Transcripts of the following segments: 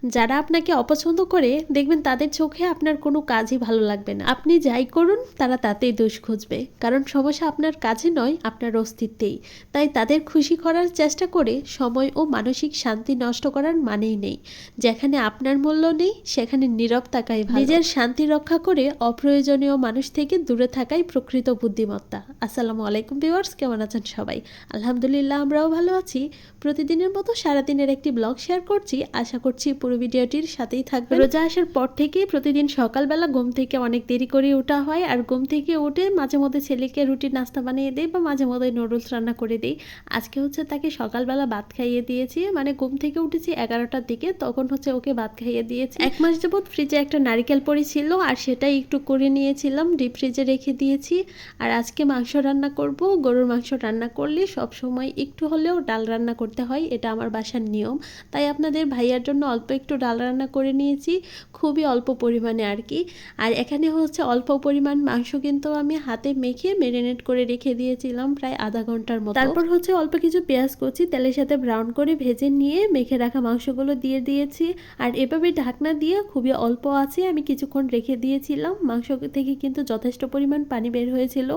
যারা আপনাকে অপছন্দ করে দেখবেন তাদের চোখে আপনার কোনো কাজই ভালো লাগবে না। আপনি যাই করুন তারা তাতেই দোষ খুঁজবে, কারণ সমস্যা আপনার কাজে নয়, আপনার অস্তিত্বেই। তাই তাদের খুশি করার চেষ্টা করে সময় ও মানসিক শান্তি নষ্ট করার মানেই নেই। যেখানে আপনার মূল্য নেই সেখানে নীরব থাকাই ভালো। নিজের শান্তি রক্ষা করে অপ্রয়োজনীয় মানুষ থেকে দূরে থাকাই প্রকৃত বুদ্ধিমত্তা। আসসালামু আলাইকুম ভিউয়ার্স, কেমন আছেন সবাই? আলহামদুলিল্লাহ, আমরাও ভালো আছি। প্রতিদিনের মতো সারাদিনের একটি ব্লগ শেয়ার করছি, আশা করছি পুরো ভিডিওটির সাথেই থাকবে। রোজা আসার পর থেকে প্রতিদিন সকালবেলা ঘুম থেকে অনেক দেরি করে ওঠা হয়, আর ঘুম থেকে উঠে মাঝে মধ্যে ছেলেকে রুটি নাস্তা বানিয়ে দেই বা মাঝে মধ্যে নুডলস রান্না করে দিই। আজকে হচ্ছে তাকে সকালবেলা ভাত খাইয়ে দিয়েছি, মানে ঘুম থেকে উঠেছি 11টার দিকে, তখন হচ্ছে ওকে ভাত খাইয়ে দিয়েছি। 1 মাস যাবত ফ্রিজে একটা নারিকেল পড়েছিল আর সেটাই একটু করে নিয়েছিলাম, ডিপ ফ্রিজে রেখে দিয়েছি। আর আজকে মাংস রান্না করব। গরুর মাংস রান্না করলে সব সময় একটু হলেও ডাল রান্না করতে হয়, এটা আমার বাসার নিয়ম। তাই আপনাদের ভাইয়ার জন্য অল্প একটু ডাল রান্না করে নিয়েছি, খুবই অল্প পরিমাণে আর কি। আর এখানে হচ্ছে অল্প পরিমাণ মাংস কিন্তু আমি হাতে মেখে ম্যারিনেট করে রেখে দিয়েছিলাম প্রায় আধা ঘন্টার মতো। তারপর হচ্ছে অল্প কিছু পেঁয়াজ কুচি তেলের সাথে ব্রাউন করে ভেজে নিয়ে মেখে রাখা মাংসগুলো দিয়ে দিয়েছি। আর এভাবে ঢাকনা দিয়ে খুবই অল্প আছে আমি কিছুক্ষণ রেখে দিয়েছিলাম। মাংস থেকে কিন্তু যথেষ্ট পরিমাণ পানি বের হয়েছিল,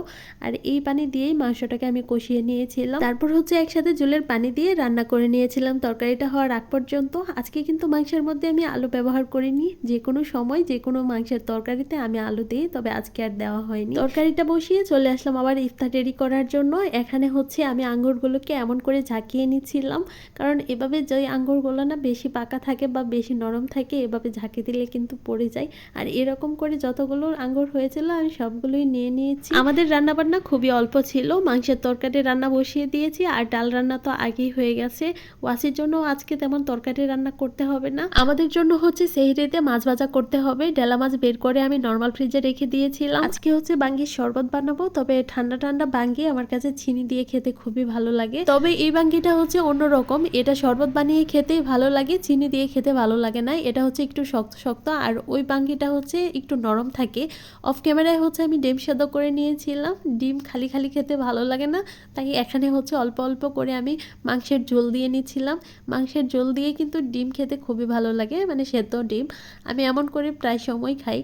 আর এই পানি দিয়েই মাংসটাকে আমি কষিয়ে নিয়েছিলাম। তারপর হচ্ছে একসাথে জলের পানি দিয়ে রান্না করে নিয়েছিলাম তরকারিটা হওয়ার আগ পর্যন্ত। আজকে কিন্তু মাংসের মধ্যে আমি আলু ব্যবহার করিনি, যে কোনো সময় যে কোনো মাংসের তরকারিতে আমি আলু দিই, তবে আজকে আর দেওয়া হয়নি। তরকারিটা বসিয়ে চলে আসলাম আবার ইফতার রেডি করার জন্য। এখানে হচ্ছে আমি আঙ্গুরগুলোকে এমন করে ঝাঁকিয়ে নিচ্ছিলাম, কারণ এভাবে যে আঙ্গুরগুলো না বেশি পাকা থাকে বা বেশি নরম থাকে, এভাবে ঝাঁকি দিলে কিন্তু পড়ে যায়। আর এরকম করে যতগুলো আঙ্গুর হয়েছিল আমি সবগুলোই নিয়ে নিয়েছি। আমাদের রান্না বান্না খুবই অল্প ছিল, মাংসের তরকারি রান্না বসিয়ে দিয়েছি আর ডাল রান্না তো আগেই হয়ে গেছে। ওয়াসির জন্য আজকে তেমন তরকারি রান্না করতে হবে না। আমাদের জন্য হচ্ছে সেহরিতে মাছ ভাজা করতে হবে। ডেলা মাছ বের করে আমি নর্মাল ফ্রিজে রেখে দিয়েছিলাম। আজকে হচ্ছে বাঙ্গির শরবত বানাবো, তবে ঠান্ডা ঠান্ডা বাঙ্গি আমার কাছে চিনি দিয়ে খেতে খুবই ভালো লাগে। তবে এই বাঙ্গিটা হচ্ছে অন্যরকম, এটা শরবত বানিয়ে খেতেই ভালো লাগে, চিনি দিয়ে খেতে ভালো লাগে না। এটা হচ্ছে একটু শক্ত শক্ত, আর ওই বাঙ্গিটা হচ্ছে একটু নরম থাকে। অফ ক্যামেরায় হচ্ছে আমি ডিম সেদ্ধ করে নিয়েছিলাম, ডিম খালি খালি খেতে ভালো লাগে না, তাই এখানে হচ্ছে অল্প অল্প করে আমি মাংসের ঝোল দিয়ে নিচ্ছিলাম। মাংসের ঝোল দিয়ে কিন্তু ডিম খেতে খুবই ভালো লাগে, মানে সেদ্ধ ডিম আমি এমন করে প্রায় সময় খাই।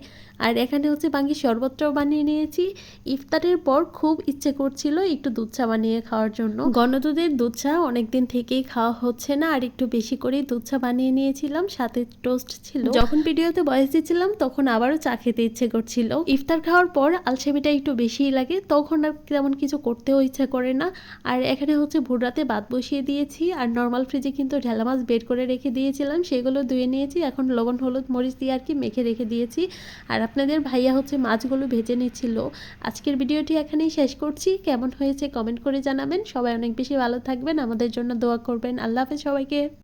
আর এখানে হচ্ছে বাঙ্গির শরবতটাও বানিয়ে নিয়েছি। ইফতারের পর খুব ইচ্ছে করছিল একটু দুধ চা বানিয়ে খাওয়ার জন্য। ঘন দুধের দুধ চা অনেকদিন থেকেই খাওয়া হচ্ছে না, আর একটু বেশি করেই দুধ চা বানিয়ে নিয়েছিলাম, সাথে টোস্ট ছিল। যখন ভিডিওতে ভয়েস দিচ্ছিলাম তখন আবারও চা খেতে ইচ্ছে করছিল। ইফতার খাওয়ার পর আলসেমিটা একটু বেশিই লাগে, তখন আর তেমন কিছু করতেও ইচ্ছা করে না। আর এখানে হচ্ছে ভোর রাতে ভাত বসিয়ে দিয়েছি, আর নর্মাল ফ্রিজে কিন্তু ঢেলা মাছ বের করে রেখে দিয়েছিলাম, সেগুলো ধুয়ে নিয়েছি। এখন লবণ হলুদ মরিচ দিয়ে আর কি মেখে রেখে দিয়েছি। আর আপনাদের ভাইয়া হচ্ছে মাছগুলো ভেজে নিচ্ছিল। আজকের ভিডিওটি এখানেই শেষ করছি। কেমন হয়েছে কমেন্ট করে জানাবেন। সবাই অনেক বেশি ভালো থাকবেন, আমাদের জন্য দোয়া করবেন। আল্লাহ হাফেজ সবাইকে।